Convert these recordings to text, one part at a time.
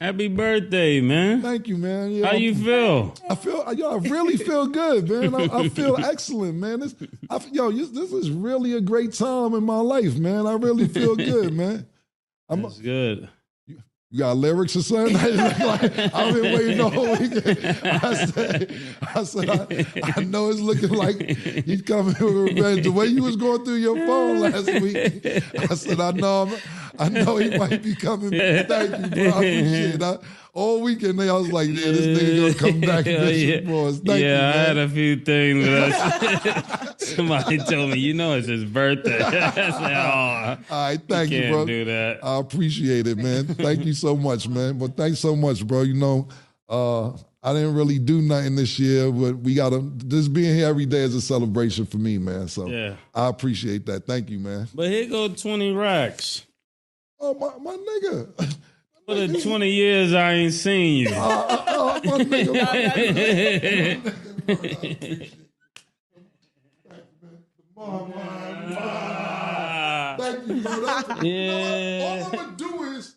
Happy birthday, man. Thank you, man. Yeah, How you feel? I really feel good, man. I feel excellent, man. This is really a great time in my life, man. I really feel good, man. That's good. You got lyrics or something? I've been waiting the whole weekend. I said, I know it's looking like he's coming with revenge. The way you was going through your phone last week, I said, I know he might be coming. Thank you, bro. I appreciate it. All weekend, I was like, yeah, this nigga gonna come back and get some more. Thank you, man. I had a few things. Somebody told me, it's his birthday. I said, all right, thank you, bro. Can't do that. I appreciate it, man. Thank you so much, man. But thanks so much, bro. I didn't really do nothing this year, but we just being here every day is a celebration for me, man. So I appreciate that. Thank you, man. But here go 20 racks. Oh, my nigga. For the 20 years I ain't seen you. My nigga. Thank you, brother. Yeah. All I'm going to do is,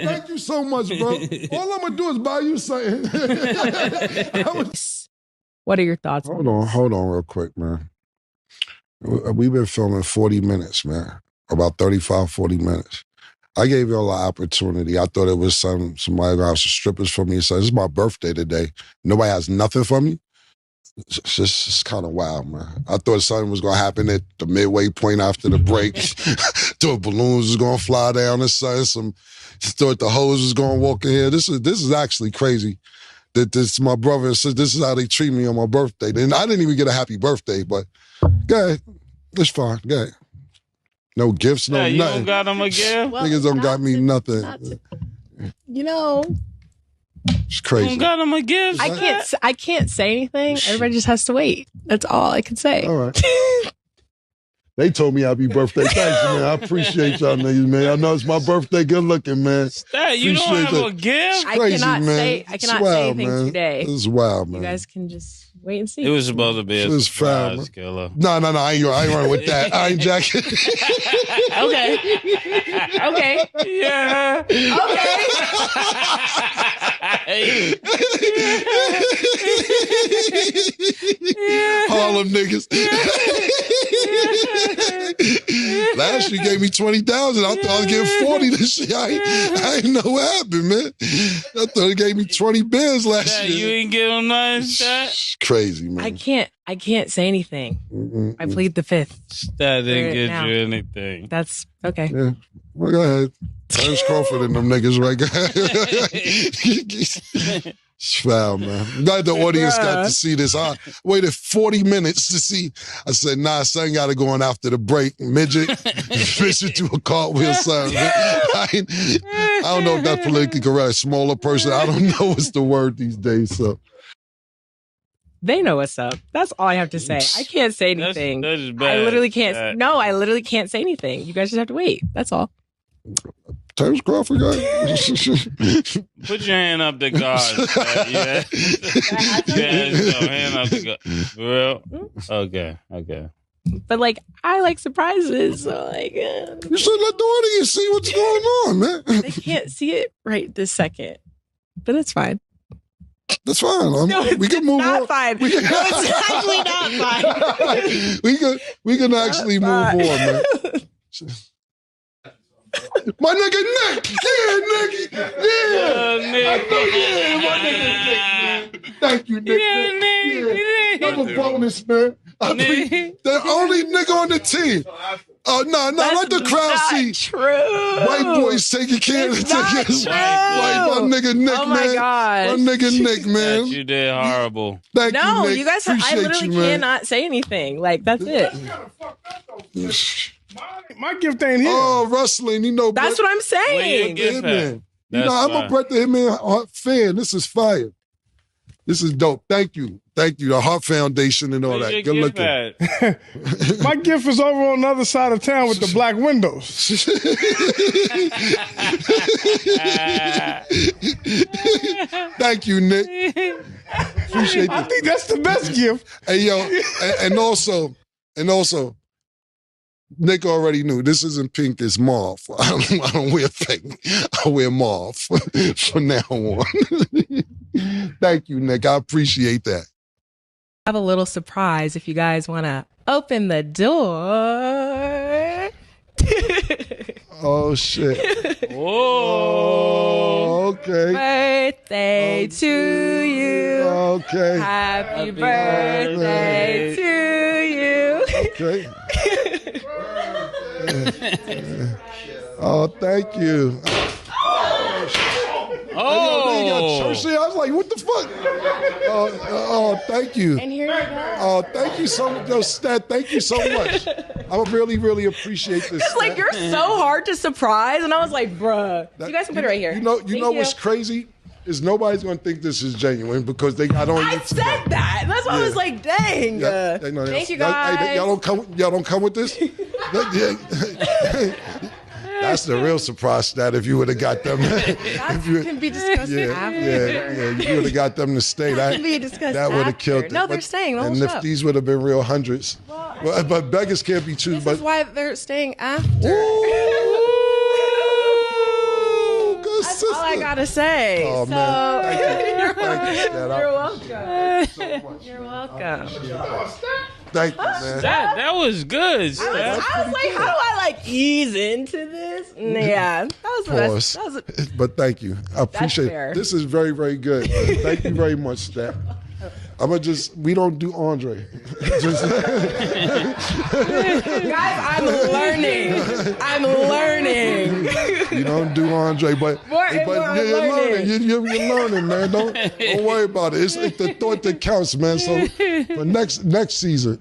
thank you so much, bro. All I'm going to do is buy you something. What are your thoughts? Hold on real quick, man. We've been filming 40 minutes, man. About 35, 40 minutes. I gave y'all an opportunity. I thought it was somebody gonna have some strippers for me. So this is my birthday today. Nobody has nothing for me. It's kind of wild, man. I thought something was gonna happen at the midway point after the break. Thought balloons was gonna fly down or something. Thought the hose was gonna walk in here. This is actually crazy. That this my brother and sister. This is how they treat me on my birthday. Then I didn't even get a happy birthday, but go ahead. It's fine. Go ahead. No gifts, no you nothing. Don't got them a gift? Well, niggas don't got me nothing. It's crazy. Don't got them a gift? I can't say anything. Everybody just has to wait. That's all I can say. All right. They told me happy birthday. Thanks, man. I appreciate y'all niggas, man. I know it's my birthday. Good looking, man. You don't have a gift? Crazy, I man. I cannot say anything man. today. This is wild, man. You guys can just wait and see. It was supposed to be a surprise, killer. No. I ain't running with that. I ain't jacking. Okay. Yeah. Harlem niggas. Last year you gave me 20,000. I thought I was getting 40 this year. I ain't know what happened, man. I thought it gave me 20 bands last year. You ain't give them nothing, Crazy, man. I can't say anything. I plead the fifth. That didn't get you anything. That's okay. Yeah. Well, go ahead. Terrence Crawford and them niggas right there. It's foul, man. I'm glad the audience got to see this. I waited 40 minutes to see. I said, nah, son got to go on after the break. Midget do a cartwheel, son. I don't know if that's politically correct. Smaller person. I don't know what's the word these days, so. They know what's up. That's all I have to say. I can't say anything. That's bad. I literally can't. No, I literally can't say anything. You guys just have to wait. That's all. Terrence Crawford guy. Put your hand up to God. Yeah. Hand up to God. For real? Okay. But I like surprises. So you should let the audience see what's going on, man. They can't see it right this second, but it's fine. That's fine. We can move on. Fine. No, it's actually not fine. we can actually move on, man. My nigga Nick! Yeah, Nick! Yeah! Nick. My nigga Nick, man. Thank you, Nick. Nick. That's a bonus, man. The only nigga on the team. No, let the crowd see. True. White boys taking care of the tickets. My nigga Nick, man. Oh my God. My nigga Nick, man. You did horrible. Thank you, Nick. You guys. I literally cannot say anything. That's it. My gift ain't here. Oh, wrestling, That's what I'm saying. Man. I'm a Bret the Hitman fan. This is fire. This is dope. Thank you. The Heart Foundation and all that. Good looking. My gift is over on the other side of town with the black windows. Thank you, Nick. Appreciate it. I think that's the best gift. Hey, yo, and also, Nick already knew this isn't pink, it's mauve. I don't wear pink. I wear mauve from now on. Thank you, Nick. I appreciate that. I have a little surprise if you guys want to open the door. Oh, shit. Whoa. Okay. Birthday to you. Okay. Happy birthday to you. Okay. Oh, thank you. Oh. They got church here. I was like, what the fuck? Oh, thank you. And here you go. Oh, thank you so much. Yo, Stat, thank you so much. I really, really appreciate this. It's like, you're so hard to surprise. And I was like, bruh. You guys can put it right here. You know Thank what's crazy? Is nobody's going to think this is genuine because they got on I you said today. that. That's why I was like, dang. Yeah, Thank you, guys. Y'all don't come with this? That's the real surprise, Stat, if you would have got them. That can be discussed after. Yeah, you would have got them to stay. That can be discussed that would have after. killed it. No, they're staying the whole And if show. these would have been real hundreds. But beggars can't be choosers. This is why they're staying after. That's all I gotta say. Oh, so, man. Thank you. You're Thank you, Stat. welcome. You're welcome. Thank you, man. That was good. I was like, how do I ease into this? Yeah, that was the best. Pause. But thank you. I appreciate fair. it. This is very, very good. Thank you very much, Stat. We don't do Andre. Guys, I'm learning. You don't do Andre, but you're learning. You're learning, man. Don't worry about it. It's the thought that counts, man. So for next season,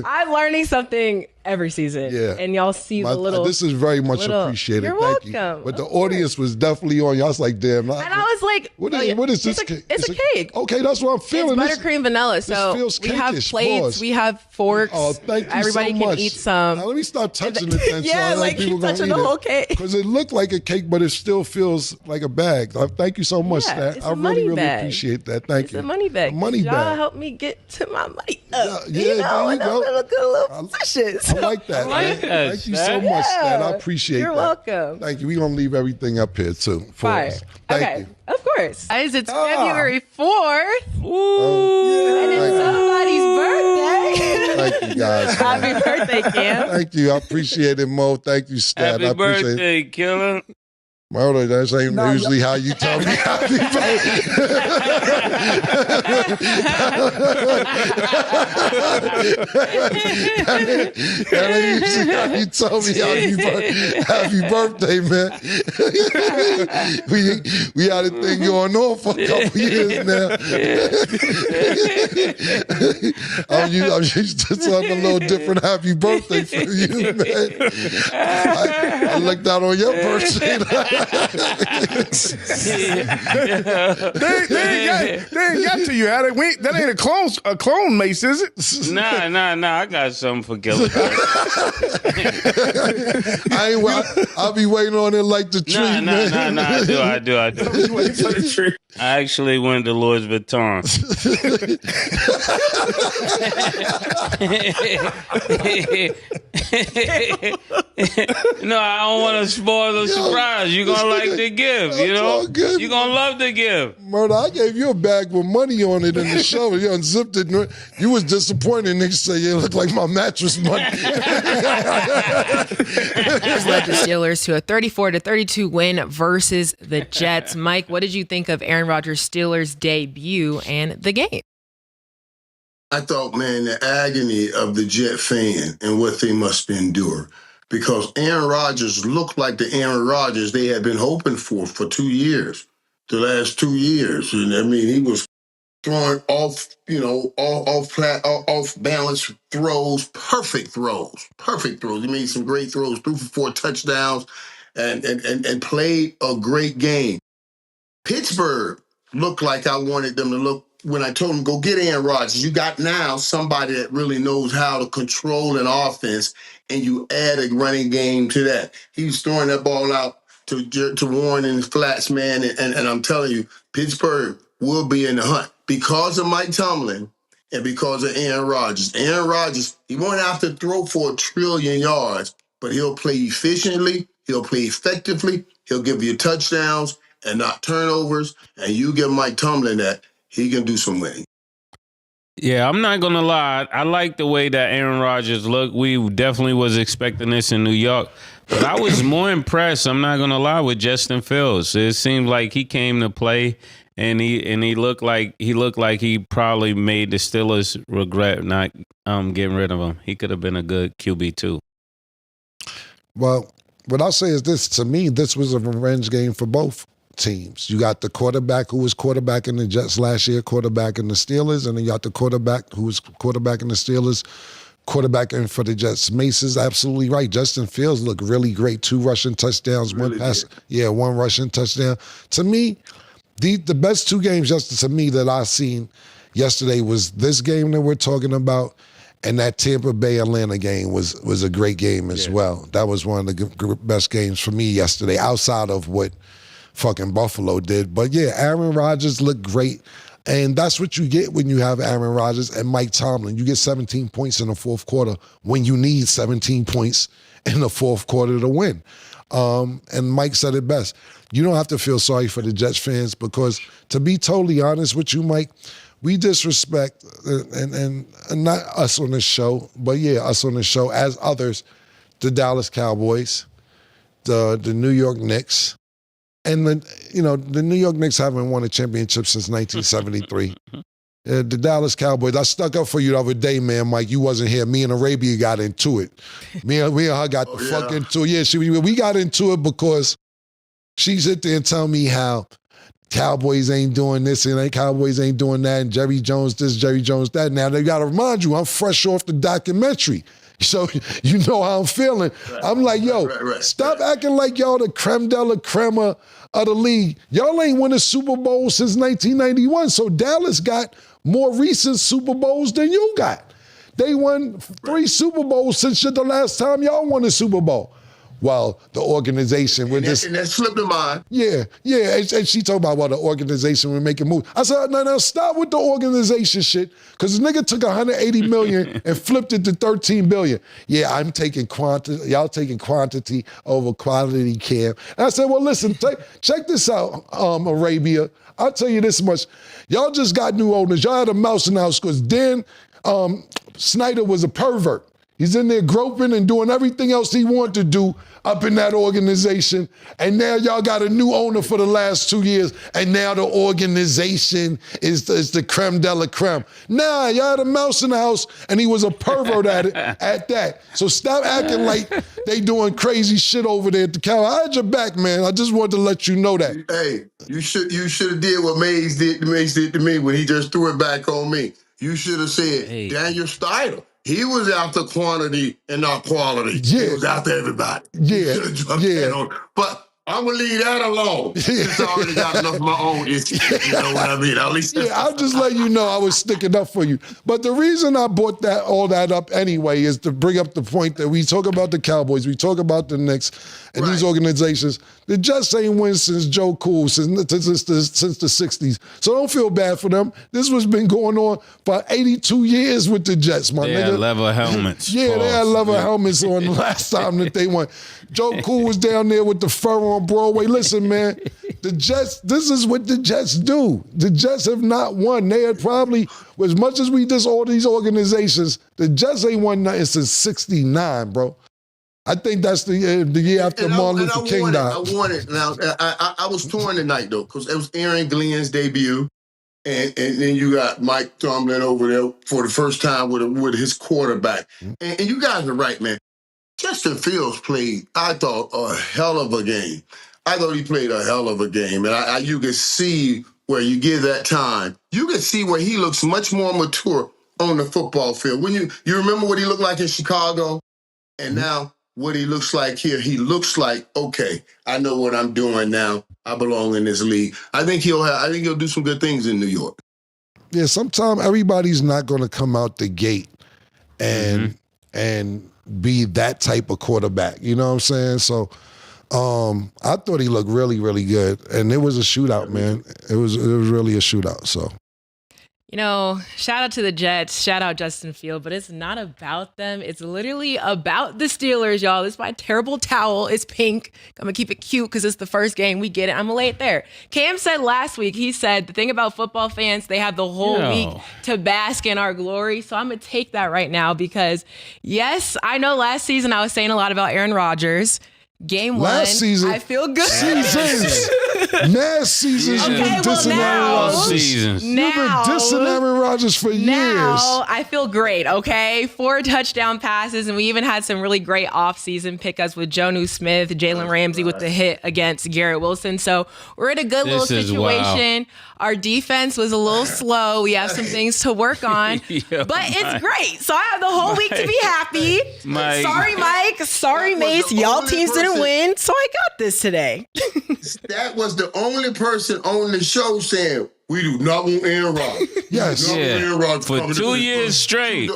I'm learning something every season. Yeah. And y'all see the little. This is very much appreciated. You're Thank welcome. you. But the audience was definitely on you. I was like, damn. And I was like, what is this cake? It's a cake. Okay, that's what I'm feeling. It's buttercream vanilla. So feels we have cakeish. plates, Pause. we have forks. Oh, thank you Everybody so can much. eat some. Now, let me start touching it then. Yeah, so like people keep touching the whole cake. Because it looked like a cake, but it still feels like a bag. Thank you so much, Yeah, Stat. it's I a really, money really bag. appreciate that. Thank you. It's a money bag. A money Y'all bag. help me get to my money up. Yeah, there you go. In a good little position. I like that. man. Thank you so much, Stat. I appreciate You're that. welcome. Thank you. We're going to leave everything up here, too. For Fire. us. Thank Okay. you. Of course. Guys, it's Ah. February 4th. Ooh. And it's somebody's birthday. Thank you, guys. Happy birthday, Cam. Thank you. I appreciate it, Mo. Thank you, Stat. Happy I appreciate it. birthday, killer. Murder, that ain't usually how you tell me happy birthday. that ain't usually how you tell me happy birthday, man. we had a thing going on for a couple years now. I'm used to something a little different happy birthday for you, man. I looked out on your birthday. They ain't got to you, Adam. That ain't a clone Mace, is it? Nah. I got something for Killer. I'll be waiting on it like the tree, man. I do. I actually went to Louis Vuitton. No, I don't want to spoil the surprise. You're going to like the gift, you know? You're going to love the gift. Murder, I gave you a bag with money on it in the show. You unzipped it. You was disappointed. Niggas say, you look like my mattress money. Led the Steelers to a 34-32 win versus the Jets. Mike, what did you think of Aaron Rodgers' Steelers debut and the game? I thought, man, the agony of the Jet fan and what they must endure. Because Aaron Rodgers looked like the Aaron Rodgers they had been hoping for 2 years, the last 2 years. And I mean, he was throwing off balance throws, perfect throws. He made some great throws, 2 for 4 touchdowns, and played a great game. Pittsburgh looked like I wanted them to look when I told them, go get Aaron Rodgers. You got now somebody that really knows how to control an offense, and you add a running game to that. He was throwing that ball out to Warren and flats, man, and I'm telling you, Pittsburgh will be in the hunt. Because of Mike Tomlin and because of Aaron Rodgers. Aaron Rodgers, he won't have to throw for 1 trillion yards, but he'll play efficiently, he'll play effectively, he'll give you touchdowns and not turnovers, and you give Mike Tomlin that, he can do some winning. Yeah, I'm not going to lie. I like the way that Aaron Rodgers looked. We definitely was expecting this in New York. But I was more impressed, I'm not going to lie, with Justin Fields. It seemed like he came to play, and he looked like he probably made the Steelers regret not getting rid of him. He could have been a good QB too. Well, what I'll say is this. To me, this was a revenge game for both teams. You got the quarterback who was quarterback in the Jets last year, quarterback in the Steelers, and then you got the quarterback who was quarterback in the Steelers, quarterbacking for the Jets. Mase is absolutely right. Justin Fields looked really great. 2 rushing touchdowns, Really one pass. did. Yeah, 1 rushing touchdown. To me, the best 2 games, just to me, that I seen yesterday was this game that we're talking about, and that Tampa Bay Atlanta game was a great game as well. That was one of the best games for me yesterday, outside of what fucking Buffalo did. But yeah, Aaron Rodgers looked great. And that's what you get when you have Aaron Rodgers and Mike Tomlin. You get 17 points in the fourth quarter when you need 17 points in the fourth quarter to win. And Mike said it best. You don't have to feel sorry for the Jets fans because, to be totally honest with you, Mike, we disrespect, and not us on this show, but yeah, us on this show, as others, the Dallas Cowboys, the New York Knicks, and the New York Knicks haven't won a championship since 1973. The Dallas Cowboys, I stuck up for you the other day, man, Mike. You wasn't here. Me and Arabia got into it. Me and her got fuck into it. Yeah, we got into it because she sit there and tell me how Cowboys ain't doing this and Cowboys ain't doing that, and Jerry Jones this, Jerry Jones that. Now, they got to remind you, I'm fresh off the documentary. So you know how I'm feeling. Right. I'm like, yo, stop acting like y'all the creme de la creme of the league. Y'all ain't won a Super Bowl since 1991. So Dallas got more recent Super Bowls than you got. They won 3 Super Bowls since the last time y'all won a Super Bowl. Well, the organization with this. And that slipped in mind. Yeah. And she talked about, well, the organization was making moves. I said, no, stop with the organization shit, because the nigga took $180 million and flipped it to $13 billion. Yeah, I'm taking quantity. Y'all taking quantity over quality, Cam. And I said, well, listen, check this out, Arabia. I'll tell you this much. Y'all just got new owners. Y'all had a mouse in the house because Dan Snyder was a pervert. He's in there groping and doing everything else he wanted to do up in that organization. And now y'all got a new owner for the last 2 years. And now the organization is the creme de la creme. Nah, y'all had a mouse in the house and he was a pervert at that. So stop acting like they doing crazy shit over there at the cow. I had your back, man. I just wanted to let you know that. Hey, you should have did what Mase did to me when he just threw it back on me. You should have said, Daniel Steiner. He was after quantity and not quality. Yeah. He was after everybody. Yeah. That on. But I'm going to leave that alone. It's already got enough of my own issues. You know what I mean? At least I'll just let you know I was sticking up for you. But the reason I brought all that up anyway is to bring up the point that we talk about the Cowboys, we talk about the Knicks and these organizations. The Jets ain't win since Joe Cool, since the 60s. So don't feel bad for them. This was been going on for 82 years with the Jets, my nigga. They had leather helmets. Yeah, they had leather helmets on the last time that they won. Joe Cool was down there with the fur on Broadway. Listen, man, the Jets, this is what the Jets do. The Jets have not won. They had probably, as much as we diss all these organizations, the Jets ain't won nothing since 69, bro. I think that's the year after Martin Luther King died. I won it. Now, I was torn tonight, though, because it was Aaron Glenn's debut. And then you got Mike Tomlin over there for the first time with his quarterback. And you guys are right, man. Justin Fields played, I thought, a hell of a game. I thought he played a hell of a game. And you could see where you give that time. You could see where he looks much more mature on the football field. When you remember what he looked like in Chicago? And now what he looks like here, he looks like, okay, I know what I'm doing now. I belong in this league. I think he'll do some good things in New York. Yeah, sometimes everybody's not going to come out the gate and be that type of quarterback. You know what I'm saying? So I thought he looked really, really good. And it was a shootout, man. It was really a shootout. So You know, shout out to the Jets, shout out Justin Field, but it's not about them. It's literally about the Steelers, y'all. This is my terrible towel. It's pink. I'm going to keep it cute because it's the first game. We get it. I'm going to lay it there. Cam said last week, he said, the thing about football fans, they have the whole week to bask in our glory. So I'm going to take that right now because, yes, I know last season I was saying a lot about Aaron Rodgers. Game Last one, season, I feel good. Seasons. Last seasons, you've been dissing Aaron Rodgers. You've been dissing Aaron Rodgers for years. Now, I feel great, okay? 4 touchdown passes, and we even had some really great offseason pickups with Jonnu Smith, Jalen Ramsey with the hit against Garrett Wilson. So we're in a good little situation. Our defense was a little slow. We have some things to work on, but it's great. So I have the whole week to be happy. Sorry, Mike. Sorry, Mase. Y'all teams didn't win, so I got this today. That was the only person on the show saying, we do not want Aaron Rodgers. Yes. Aaron Rodgers for 2 years straight.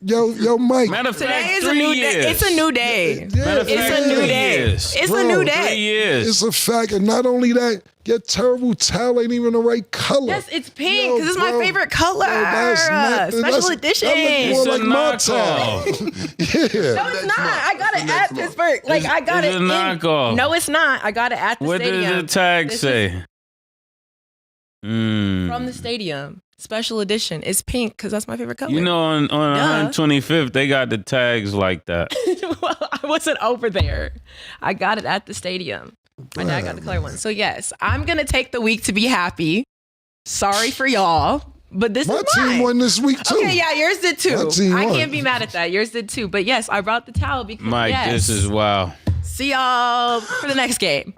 Yo, Mike. Matter of fact, Today is a new day. It's a new day. It's a new day. It's a new day. 3 years. It's a fact. And not only that, your terrible towel ain't even the right color. Yes, it's pink because it's my favorite color. Special edition. It's like a my towel. knockoff. No, it's not. I got it at Pittsburgh. Like I got it. It's a knockoff. No, it's not. I got it at the What stadium. does the tag say? From the stadium. Special edition. It's pink because that's my favorite color. You know, on 125th, they got the tags like that. Well, I wasn't over there. I got it at the stadium. My dad got the color one. So yes, I'm gonna take the week to be happy. Sorry for y'all, but this My is mine. team won this week too. Okay, yeah, yours did too. My team I won. can't be mad at that. Yours did too. But yes, I brought the towel because Mike, this is wow. See y'all for the next game.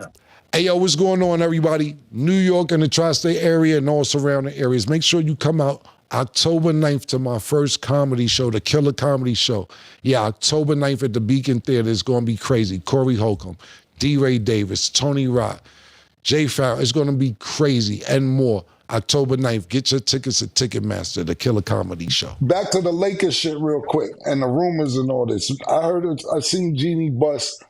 Hey, yo, what's going on, everybody? New York and the tri-state area and all surrounding areas. Make sure you come out October 9th to my first comedy show, the Killer Comedy Show. Yeah, October 9th at the Beacon Theater. It's going to be crazy. Corey Holcomb, D. Ray Davis, Tony Rock, Jay Farrell. It's going to be crazy and more. October 9th. Get your tickets at Ticketmaster, the Killer Comedy Show. Back to the Lakers shit real quick and the rumors and all this. I seen Jeanie bust.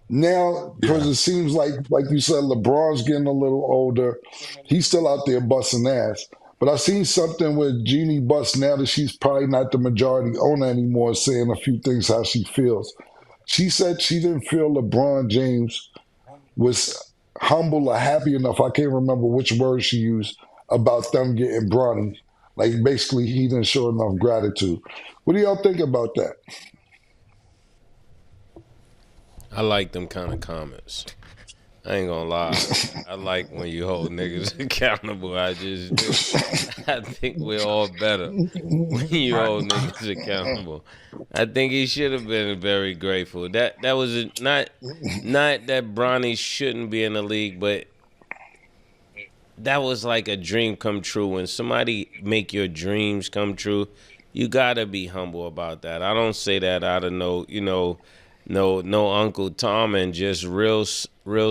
Now, because it seems like you said, LeBron's getting a little older. He's still out there busting ass. But I seen something with Jeanie bust now that she's probably not the majority owner anymore, saying a few things how she feels. She said she didn't feel LeBron James was humble or happy enough. I can't remember which word she used about them getting Bronny. Like, basically, he didn't show enough gratitude. What do y'all think about that? I like them kind of comments. I ain't gonna lie. I like when you hold niggas accountable. I just do. I think we're all better when you hold niggas accountable. I think he should have been very grateful. That was not that Bronny shouldn't be in the league, but that was like a dream come true. When somebody make your dreams come true, you gotta be humble about that. I don't say that out of no Uncle Tom, and just real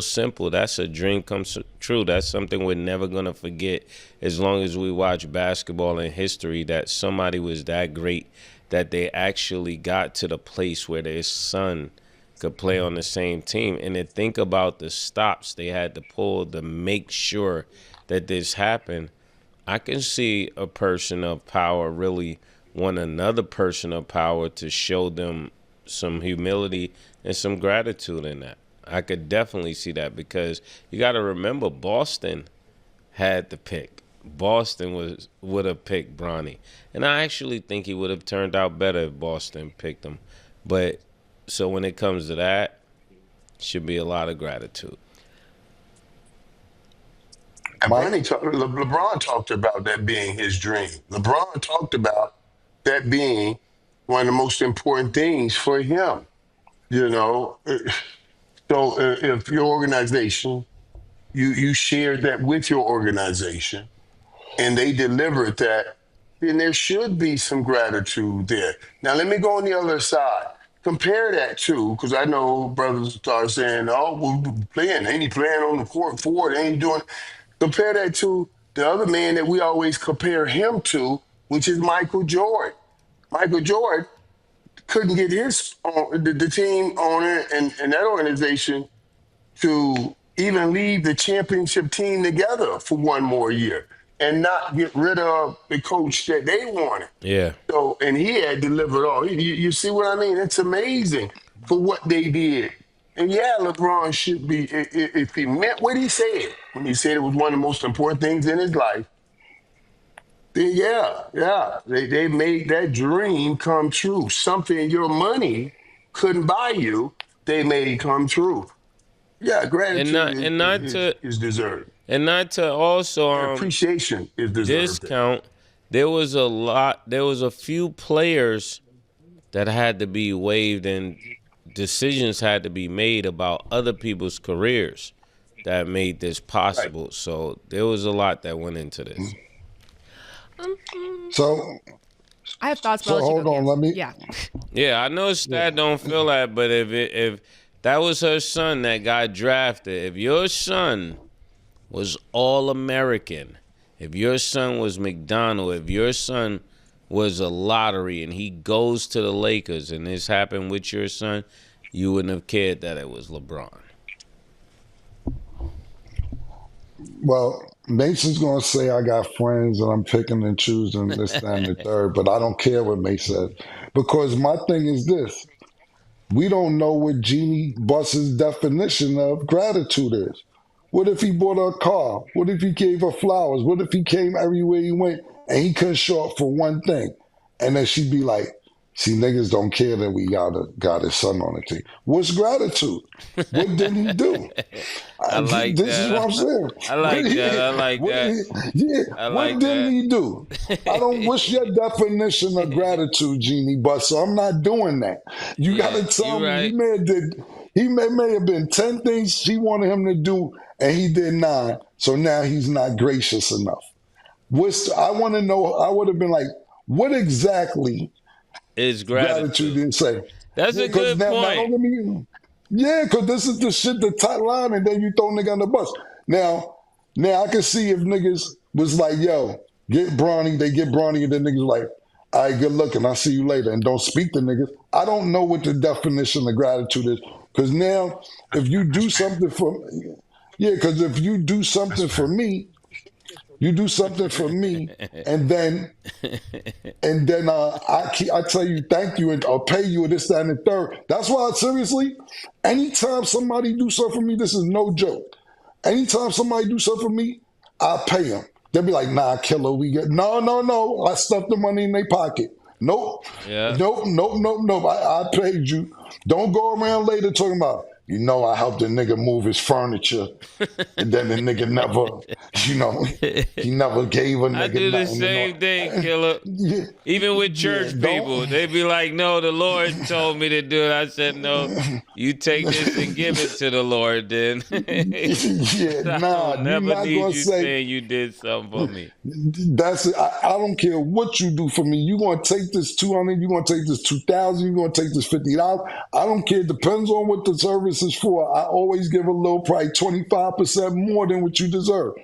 simple. That's a dream comes true. That's something we're never gonna forget as long as we watch basketball in history, that somebody was that great that they actually got to the place where their son could play on the same team. And to think about the stops they had to pull to make sure that this happened, I can see a person of power really want another person of power to show them some humility and some gratitude in that. I could definitely see that, because you got to remember, Boston had the pick. Boston would have picked Bronny, and I actually think he would have turned out better if Boston picked him. But so when it comes to that, should be a lot of gratitude. And LeBron talked about that being his dream. LeBron talked about that being one of the most important things for him. So if your organization, you shared that with your organization, and they delivered that, then there should be some gratitude there. Now, let me go on the other side. Compare that to, because I know brothers start saying, oh, we're playing. Ain't he playing on the court forward? Ain't he doing. Compare that to the other man that we always compare him to, which is Michael Jordan. Michael Jordan couldn't get the team owner and that organization to even leave the championship team together for one more year. and not get rid of the coach that they wanted. Yeah. So, and he had delivered all. You see what I mean? It's amazing for what they did. And yeah, LeBron should be, if he meant what he said, when he said it was one of the most important things in his life, then yeah, they made that dream come true. Something your money couldn't buy you, they made come true. Yeah, And not gratitude and not to is deserved. and not to also And appreciation is deserved. discount, there was a few players that had to be waived and decisions had to be made about other people's careers that made this possible. Right. So there was a lot that went into this. So I have thoughts. So hold on, let me. Yeah, I know Stat don't feel that, but if that was her son that got drafted, if your son was All-American, if your son was McDonald, if your son was a lottery and he goes to the Lakers and this happened with your son, you wouldn't have cared that it was LeBron. Well, Mason's going to say I got friends and I'm picking and choosing this, that, and the third, but I don't care what Mason said. Because my thing is this. We don't know what Jeanie Buss's definition of gratitude is. What if he bought her a car? What if he gave her flowers? What if he came everywhere he went and he couldn't show up for one thing? And then she'd be like, see, niggas don't care that we got his son on the team. What's gratitude? What did he do? I like this that. is what I'm saying. I like that. I like that. Yeah, like what did he do? I don't wish your definition of gratitude, Jeanie, but so I'm not doing that. You got to tell me right. he may have been 10 things she wanted him to do, and he did 9. So now he's not gracious enough. I want to know. I would have been like, what exactly is gratitude didn't say? That's a good point. Yeah, because this is the shit, the top line, and then you throw nigga on the bus. Now I can see if niggas was like, yo, get Bronny, they get Bronny, and then niggas like, all right, good looking, I'll see you later, and don't speak to niggas. I don't know what the definition of gratitude is, because now, if you do something for me, and then I tell you thank you and I'll pay you and this, that, and the third. That's why, seriously, anytime somebody do something for me, this is no joke. Anytime somebody do something for me, I pay them. They'll be like, nah, killer, we get no. I stuffed the money in their pocket. Nope. Yeah. Nope. I paid you. Don't go around later talking about, I helped the nigga move his furniture, and then the nigga never, he never gave a nigga I do the nothing, same thing, killer. Yeah. Even with church people, they be like, no, the Lord told me to do it. I said, no, you take this and give it to the Lord then. I never need you saying you did something for me. That's it. I don't care what you do for me. You going to take this $200, you going to take this $2,000, you going to take this $50. I don't care. It depends on what the service is for. I always give a little, probably 25% more than what you deserve.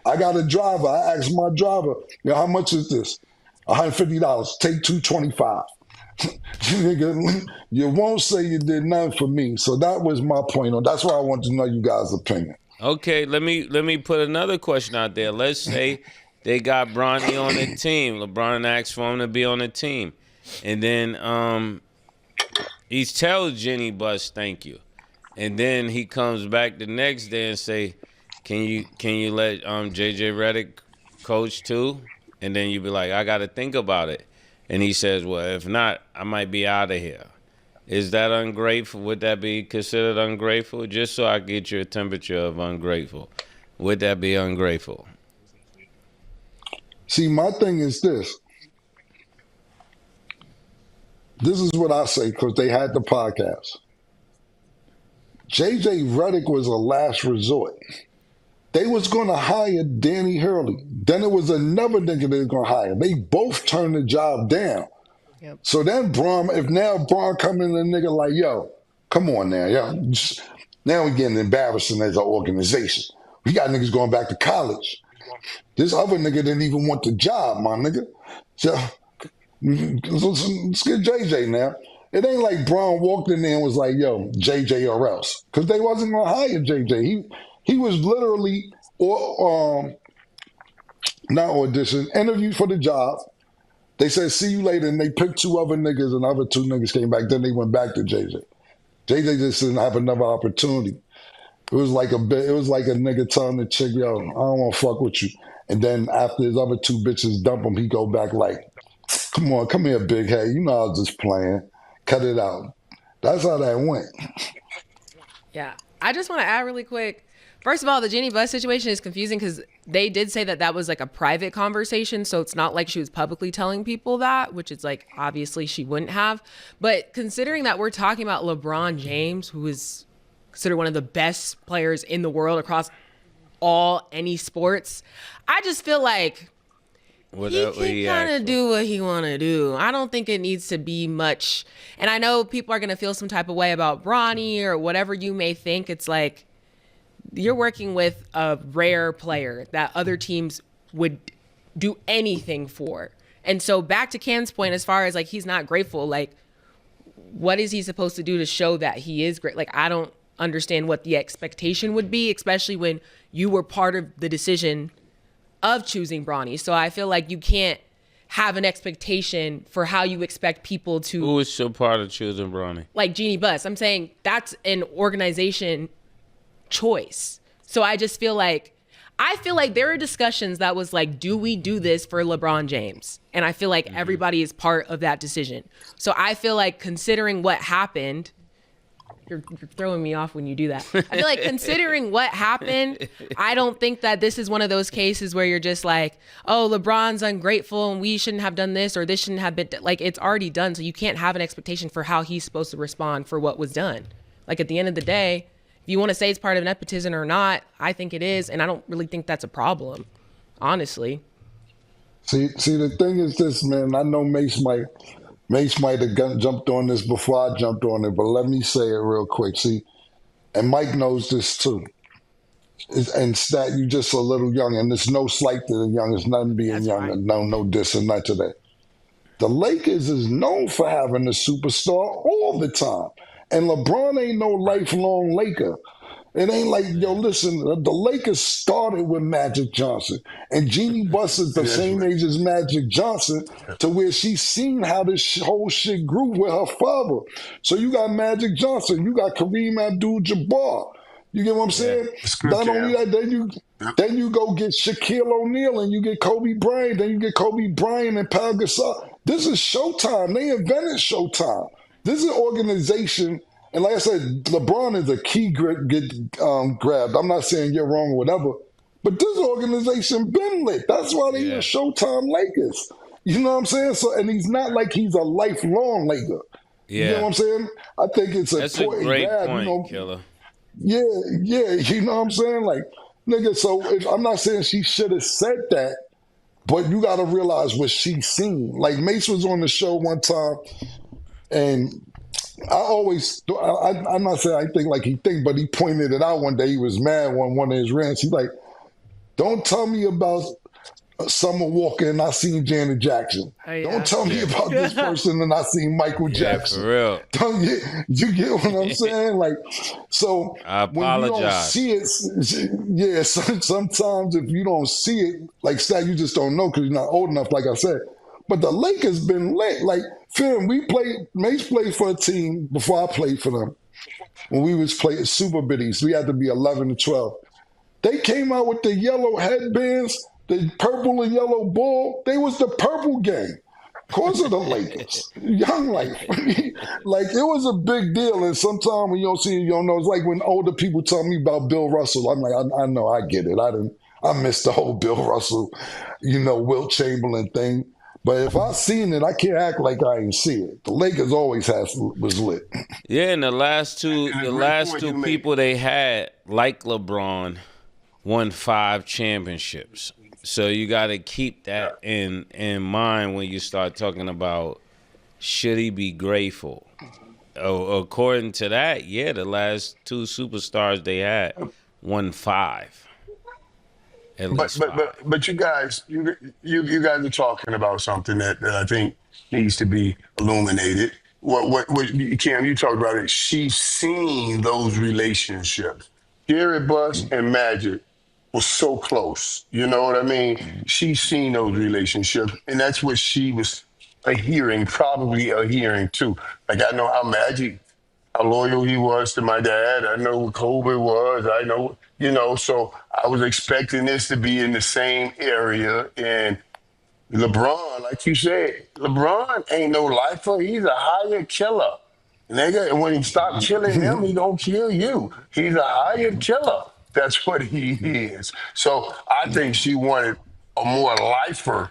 I got a driver. I asked my driver, how much is this? $150. Take $225. You won't say you did nothing for me. So that was my point. That's why I want to know you guys' opinion. Okay, let me put another question out there. Let's say they got Bronny on the team. LeBron asked for him to be on the team. And then he tells Jeanie Buss thank you. And then he comes back the next day and say, Can you let JJ Redick coach too? And then you be like, I got to think about it. And he says, well, if not, I might be out of here. Is that ungrateful? Would that be considered ungrateful? Just so I get your temperature of ungrateful. Would that be ungrateful? See, my thing is this. This is what I say because they had the podcast. JJ Redick was a last resort. They was going to hire Danny Hurley. Then it was another nigga they was going to hire. They both turned the job down. Yep. So then Braun come in and nigga like, yo, come on now, yo. Now we getting embarrassing as an organization. We got niggas going back to college. This other nigga didn't even want the job, my nigga. So let's get JJ now. It ain't like Braun walked in there and was like, yo, JJ or else. Because they wasn't going to hire JJ. He was literally not audition, interviewed for the job. They said, see you later, and they picked 2 other niggas, and the other 2 niggas came back. Then they went back to JJ. JJ just didn't have another opportunity. It was like a nigga telling the chick, yo, I don't want to fuck with you. And then after his other 2 bitches dump him, he go back like, come on, come here, big head. You know I was just playing. Cut it out. That's how that went. Yeah. I just want to add really quick. First of all, the Jeanie Buss situation is confusing because they did say that was like a private conversation. So it's not like she was publicly telling people that, which is like, obviously she wouldn't have. But considering that we're talking about LeBron James, who is considered one of the best players in the world across any sports, I just feel like he can kind of do what he want to do. I don't think it needs to be much. And I know people are going to feel some type of way about Bronny or whatever you may think. It's like, you're working with a rare player that other teams would do anything for. And so back to Cam's point, as far as like, he's not grateful, like, what is he supposed to do to show that he is great? Like, I don't understand what the expectation would be, especially when you were part of the decision of choosing Bronny. So I feel like you can't have an expectation for how you expect people to. Who was your part of choosing Bronny? Like Jeanie Buss. I'm saying that's an organization choice. So I just feel like there are discussions that was like, do we do this for LeBron James? And I feel like everybody is part of that decision. So I feel like considering what happened, you're throwing me off when you do that. I feel like considering what happened, I don't think that this is one of those cases where you're just like, oh, LeBron's ungrateful and we shouldn't have done this or this shouldn't have been like, it's already done. So you can't have an expectation for how he's supposed to respond for what was done. Like at the end of the day, if you want to say it's part of nepotism or not, I think it is. And I don't really think that's a problem, honestly. See, the thing is this, man, I know Mase might have jumped on this before I jumped on it, but let me say it real quick. See, and Mike knows this too. And Stat, you just a little young, and there's no slight to the young. It's nothing being young, right. No diss and none to that. The Lakers is known for having a superstar all the time. And LeBron ain't no lifelong Laker. It ain't like, yo, listen, the Lakers started with Magic Johnson. And Jeanie Buss is the same age as Magic Johnson to where she's seen how this whole shit grew with her father. So you got Magic Johnson. You got Kareem Abdul-Jabbar. You get what I'm saying? Not only that, then you go get Shaquille O'Neal and you get Kobe Bryant. Then you get Kobe Bryant and Pau Gasol. This is Showtime. They invented Showtime. This is an organization, and like I said, LeBron is a key grabbed. I'm not saying you're wrong or whatever, but this organization been lit. That's why they are Showtime Lakers. You know what I'm saying? So, and he's not like he's a lifelong Laker. Yeah. You know what I'm saying? I think it's That's a great point, Killer. Yeah, you know what I'm saying? Like, nigga, so I'm not saying she should have said that, but you got to realize what she's seen. Like, Mase was on the show one time, and I'm not saying I think like he think, but he pointed it out one day. He was mad on one of his rants. He's like, don't tell me about Summer Walker and I seen Janet Jackson. Oh, yeah. Don't tell me about this person and I seen Michael Jackson. For real. You get what I'm saying? Like, so I apologize. When you don't see it, sometimes if you don't see it, like Stat, you just don't know because you're not old enough, like I said. But the Lakers been lit. Like, Phil, Mase played for a team before I played for them. When we was playing Super Biddies, we had to be 11 to 12. They came out with the yellow headbands, the purple and yellow ball. They was the purple gang. Cause of the Lakers. Young life. Like, it was a big deal. And sometimes when you don't see it, you don't know. It's like when older people tell me about Bill Russell. I'm like, I know, I get it. I missed the whole Bill Russell, Wilt Chamberlain thing. But if I seen it, I can't act like I ain't see it. The Lakers always was lit. Yeah, and the last two people they had, like LeBron, won 5 championships. So you got to keep that in mind when you start talking about should he be grateful. According to that, yeah, the last 2 superstars they had won 5. But you guys are talking about something that I think needs to be illuminated. What Cam, you talked about it. She's seen those relationships. Jerry Buss and Magic was so close. You know what I mean? She's seen those relationships, and that's what she was probably adhering to. Like I know how how loyal he was to my dad. I know what Kobe was. I know, so I was expecting this to be in the same area. And LeBron, like you said, LeBron ain't no lifer. He's a hired killer. Nigga, and when he stop killing them, he gonna kill you. He's a hired killer. That's what he is. So I think she wanted a more lifer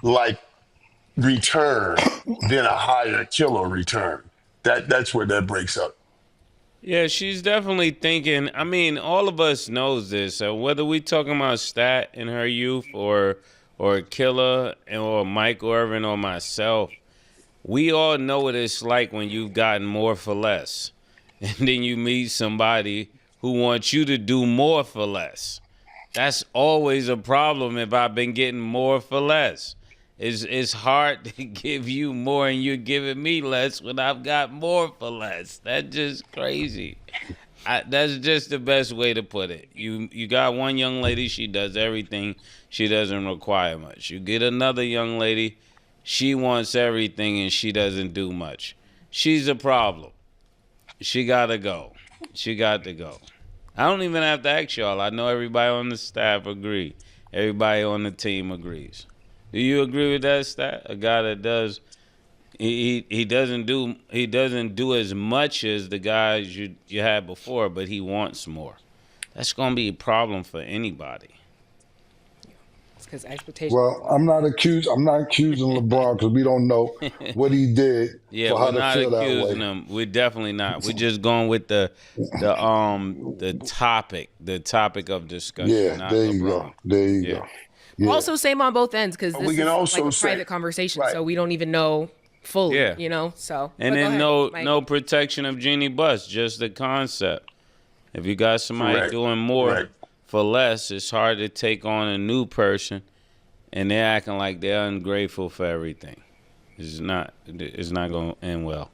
like return than a higher killer return. That's where that breaks up. Yeah, she's definitely thinking. I mean, all of us knows this. So whether we talking about Stat in her youth or Killer or Mike Irvin or myself, we all know what it's like when you've gotten more for less. And then you meet somebody who wants you to do more for less. That's always a problem if I've been getting more for less. It's hard to give you more and you're giving me less when I've got more for less. That's just crazy. That's just the best way to put it. You got one young lady, she does everything. She doesn't require much. You get another young lady, she wants everything and she doesn't do much. She's a problem. She got to go. She got to go. I don't even have to ask y'all. I know everybody on the staff agree. Everybody on the team agrees. Do you agree with that, Stat? A guy that does he doesn't do as much as the guys you had before, but he wants more. That's gonna be a problem for anybody. It's because expectations. Well, I'm not accusing LeBron because we don't know what he did Yeah, for her we're to not feel that accusing way. him. We're definitely not. We're just going with the topic of discussion, Yeah, not there you LeBron. go. There you Yeah. go. Yeah. Also, same on both ends because But this we is can like also a say- private conversation, right. so we don't even know fully. Yeah. So And but go then ahead, Mike. no protection of Jeanie Buss, just the concept. If you got somebody Correct. doing more Correct. for less, it's hard to take on a new person, and they're acting like they're ungrateful for everything. It's not going to end well.